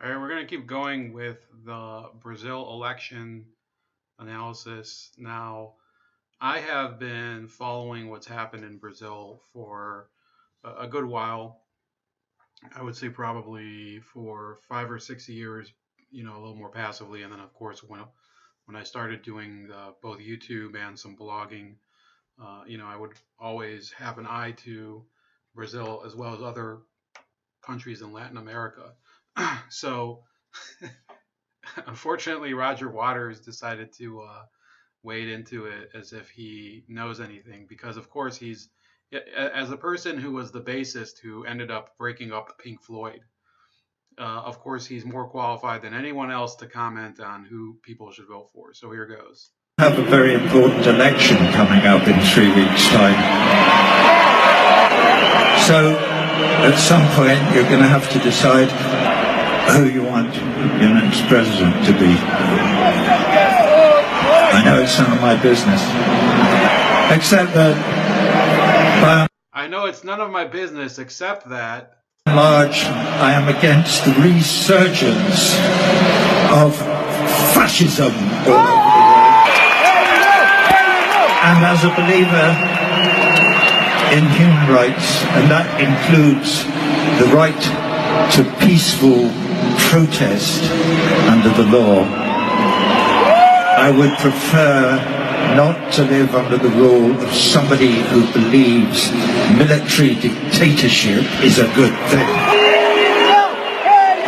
All right, we're going to keep going with the Brazil election analysis. Now, I have been following what's happened in Brazil for a good while. I would say probably for 5 or 6 years, a little more passively. And then, of course, when I started doing both YouTube and some blogging, I would always have an eye to Brazil as well as other countries in Latin America. So, unfortunately, Roger Waters decided to wade into it as if he knows anything, because of course as a person who was the bassist who ended up breaking up Pink Floyd. Of course, he's more qualified than anyone else to comment on who people should vote for. So here goes. Have a very important election coming up in 3 weeks' time. So, at some point, you're going to have to decide who you want your next president to be. I know it's none of my business, except that I know it's none of my business, except that by and large, I am against the resurgence of fascism all over the world. And as a believer in human rights, and that includes the right to peaceful protest under the law, I would prefer not to live under the rule of somebody who believes military dictatorship is a good thing.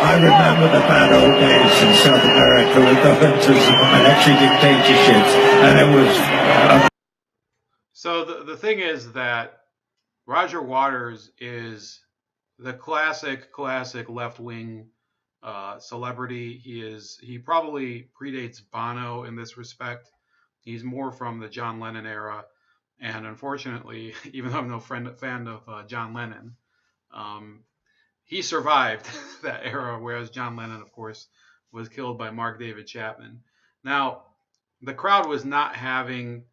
I remember the bad old days in South America with the hunters and the military dictatorships, and it was... So the thing is that Roger Waters is the classic left-wing celebrity. He probably predates Bono in this respect. He's more from the John Lennon era, and unfortunately, even though I'm no fan of John Lennon, he survived that era, whereas John Lennon, of course, was killed by Mark David Chapman. Now, the crowd was not having,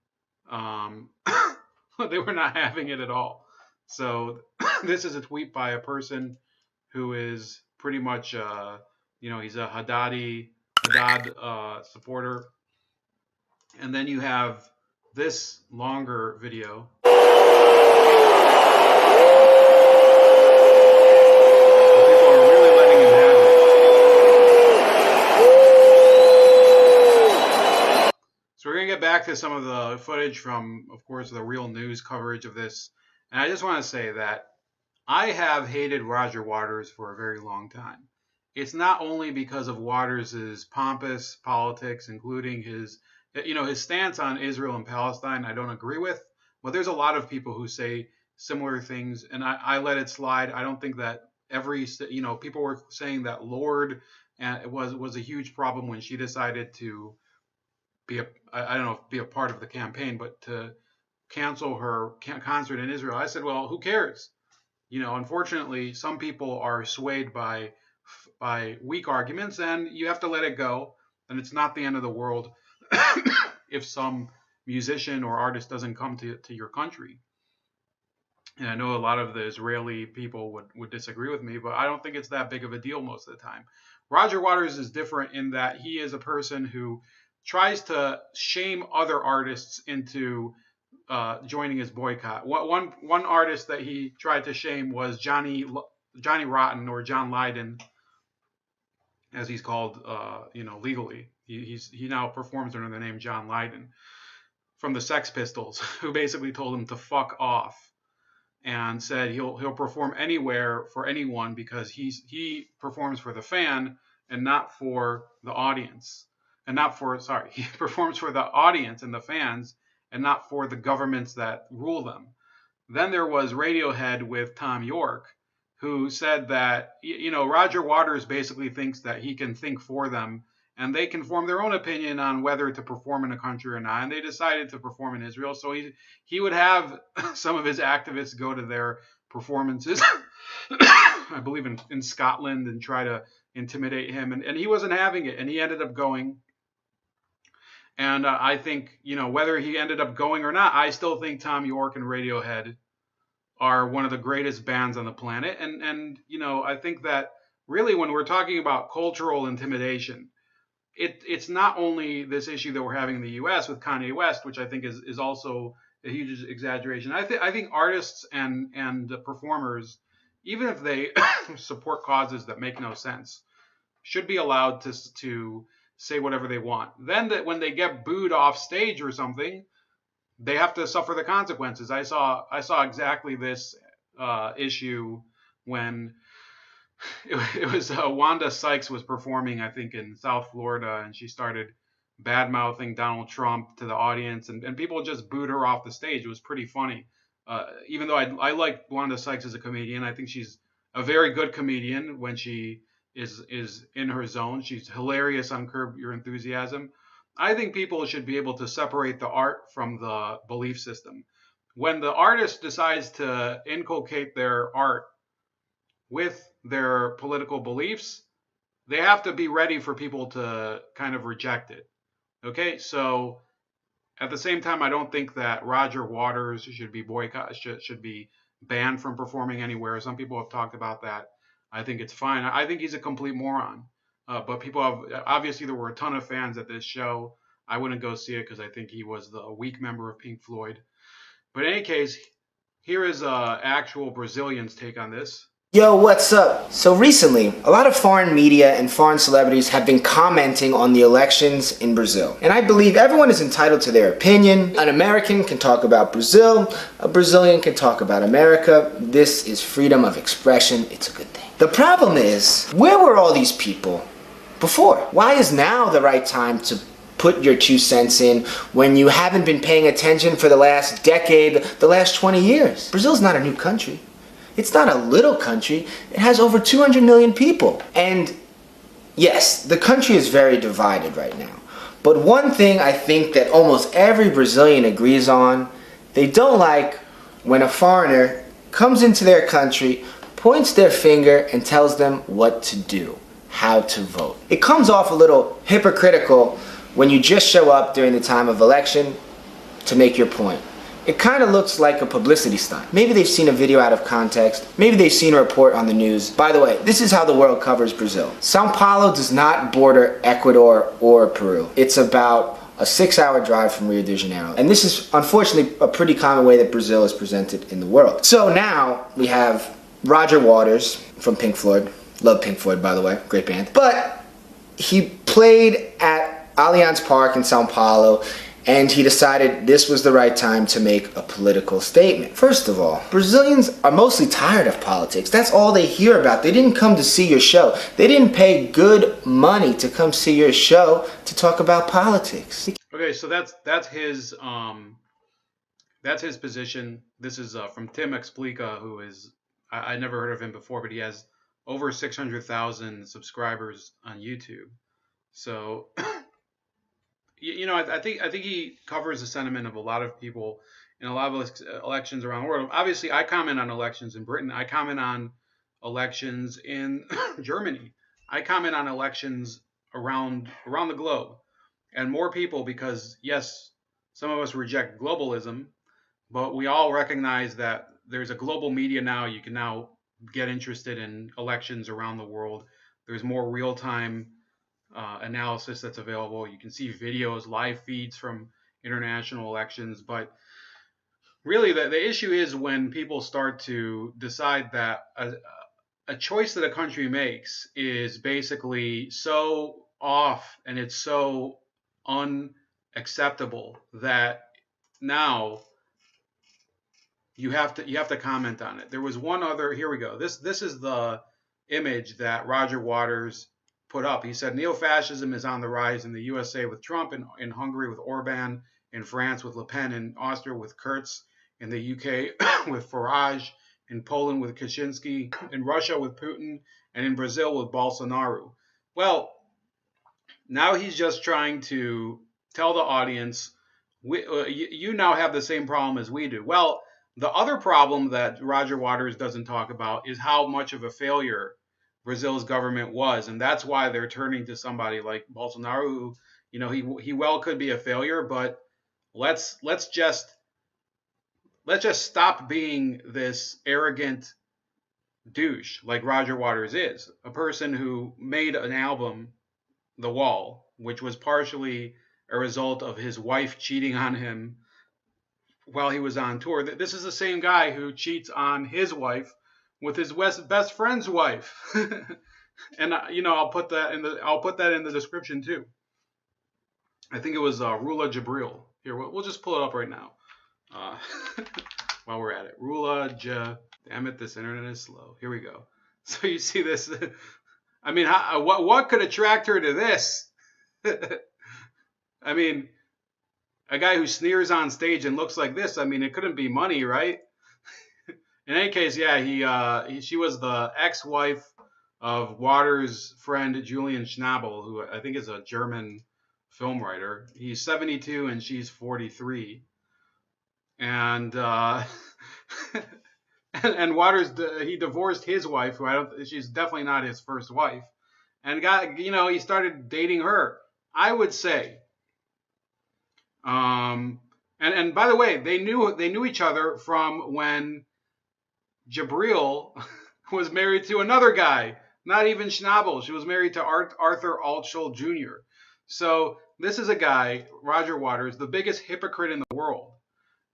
they were not having it at all. So this is a tweet by a person who is pretty much, he's a Haddad supporter. And then you have this longer video. People are really letting him have it. So we're going to get back to some of the footage from, of course, the real news coverage of this. And I just want to say that I have hated Roger Waters for a very long time. It's not only because of Waters' pompous politics, including his stance on Israel and Palestine, I don't agree with. But there's a lot of people who say similar things, and I let it slide. I don't think that people were saying that Lorde it was a huge problem when she decided to be a part of the campaign, but to cancel her concert in Israel. I said, well, who cares? Unfortunately, some people are swayed by weak arguments, and you have to let it go. And it's not the end of the world if some musician or artist doesn't come to your country. And I know a lot of the Israeli people would disagree with me, but I don't think it's that big of a deal most of the time. Roger Waters is different in that he is a person who tries to shame other artists into joining his boycott. One artist that he tried to shame was Johnny Rotten, or John Lydon, as he's called, legally. He now performs under the name John Lydon, from the Sex Pistols, who basically told him to fuck off and said he'll perform anywhere for anyone because he performs for the fan and not for the audience, he performs for the audience and the fans and not for the governments that rule them. Then there was Radiohead with Tom York, who said that, Roger Waters basically thinks that he can think for them and they can form their own opinion on whether to perform in a country or not. And they decided to perform in Israel. So he would have some of his activists go to their performances, I believe in Scotland, and try to intimidate him. And he wasn't having it. And he ended up going. And I think, whether he ended up going or not, I still think Tom York and Radiohead are one of the greatest bands on the planet. And I think that really, when we're talking about cultural intimidation, it's not only this issue that we're having in the U.S. with Kanye West, which I think is also a huge exaggeration. I think artists and performers, even if they support causes that make no sense, should be allowed to say whatever they want. Then that when they get booed off stage or something, they have to suffer the consequences. I saw exactly this issue when it was Wanda Sykes was performing, I think, in South Florida, and she started bad mouthing Donald Trump to the audience, and people just booed her off the stage. It was pretty funny. Even though I like Wanda Sykes as a comedian, I think she's a very good comedian when she is in her zone. She's hilarious on Curb Your Enthusiasm. I think people should be able to separate the art from the belief system. When the artist decides to inculcate their art with their political beliefs, they have to be ready for people to kind of reject it. Okay, so at the same time, I don't think that Roger Waters should be boycott should be banned from performing anywhere. Some people have talked about that. I think it's fine. I think he's a complete moron. But people have obviously there were a ton of fans at this show. I wouldn't go see it because I think he was the weak member of Pink Floyd. But in any case, here is actual Brazilians' take on this. Yo, what's up? So recently, a lot of foreign media and foreign celebrities have been commenting on the elections in Brazil. And I believe everyone is entitled to their opinion. An American can talk about Brazil, a Brazilian can talk about America. This is freedom of expression. It's a good thing. The problem is, where were all these people before? Why is now the right time to put your 2 cents in when you haven't been paying attention for the last decade, the last 20 years? Brazil's not a new country. It's not a little country. It has over 200 million people. And yes, the country is very divided right now. But one thing I think that almost every Brazilian agrees on, they don't like when a foreigner comes into their country, points their finger and tells them what to do, how to vote. It comes off a little hypocritical when you just show up during the time of election to make your point. It kind of looks like a publicity stunt. Maybe they've seen a video out of context. Maybe they've seen a report on the news. By the way, this is how the world covers Brazil. Sao Paulo does not border Ecuador or Peru. It's about a 6-hour drive from Rio de Janeiro. And this is unfortunately a pretty common way that Brazil is presented in the world. So now we have Roger Waters from Pink Floyd. Love Pink Floyd, by the way. Great band. But he played at Allianz Park in Sao Paulo, and he decided this was the right time to make a political statement. First of all, Brazilians are mostly tired of politics. That's all they hear about. They didn't come to see your show. They didn't pay good money to come see your show to talk about politics. Okay, so that's his position. This is from Tim Explica, who is I never heard of him before, but he has over 600,000 subscribers on YouTube. So I think he covers the sentiment of a lot of people in a lot of elections around the world. Obviously, I comment on elections in Britain. I comment on elections in Germany. I comment on elections around the globe. And more people, because yes, some of us reject globalism, but we all recognize that there's a global media now. You can now get interested in elections around the world. There's more real-time analysis that's available. You can see videos, live feeds from international elections. But really, the issue is when people start to decide that a choice that a country makes is basically so off and it's so unacceptable that now you have to comment on it. There was one other. Here we go. This is the image that Roger Waters put up. He said neo-fascism is on the rise in the USA with Trump, in Hungary with Orban, in France with Le Pen, in Austria with Kurz, in the UK with Farage, in Poland with Kaczynski, in Russia with Putin, and in Brazil with Bolsonaro. Well, now he's just trying to tell the audience, you now have the same problem as we do. Well, the other problem that Roger Waters doesn't talk about is how much of a failure Brazil's government was, and that's why they're turning to somebody like Bolsonaro, who, he well could be a failure, but let's just stop being this arrogant douche like Roger Waters is, a person who made an album, The Wall, which was partially a result of his wife cheating on him while he was on tour. This is the same guy who cheats on his wife with his best friend's wife. And I'll put that in the description too. I think it was Rula Jabril. Here, we'll just pull it up right now. While we're at it, damn it, this internet is slow. Here we go. So you see this. I mean, what could attract her to this? I mean, a guy who sneers on stage and looks like this. I mean, it couldn't be money, right? In any case, yeah, she was the ex-wife of Waters' friend Julian Schnabel, who I think is a German film writer. He's 72 and she's 43. And and Waters, he divorced his wife, who she's definitely not his first wife, and he started dating her. I would say, and by the way, they knew each other from when Jabril was married to another guy, not even Schnabel. She was married to Arthur Altschul Jr. So this is a guy, Roger Waters, the biggest hypocrite in the world.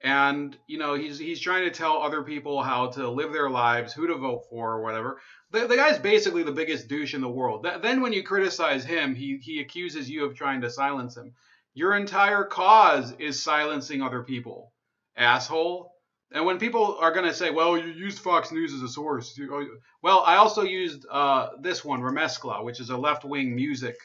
And, he's trying to tell other people how to live their lives, who to vote for or whatever. The guy's basically the biggest douche in the world. Then when you criticize him, he accuses you of trying to silence him. Your entire cause is silencing other people, asshole. And when people are going to say, well, you used Fox News as a source. Well, I also used this one, Remezcla, which is a left-wing music.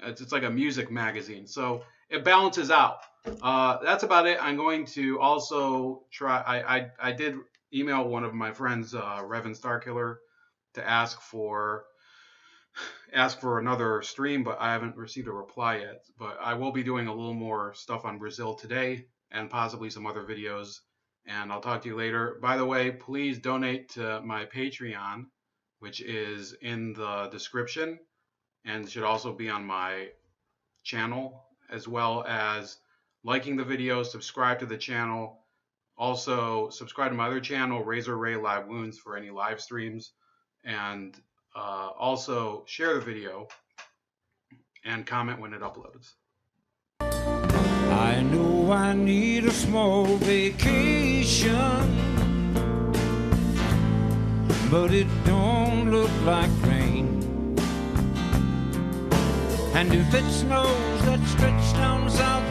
It's like a music magazine. So it balances out. That's about it. I'm going to also try. I did email one of my friends, Revan Starkiller, to ask for another stream, but I haven't received a reply yet. But I will be doing a little more stuff on Brazil today and possibly some other videos. And I'll talk to you later. By the way, please donate to my Patreon, which is in the description and should also be on my channel, as well as liking the video, subscribe to the channel. Also, subscribe to my other channel, Razor Ray Live Wounds, for any live streams. And also share the video and comment when it uploads. I know I need a small vacation, but it don't look like rain. And if it snows, that stretch down south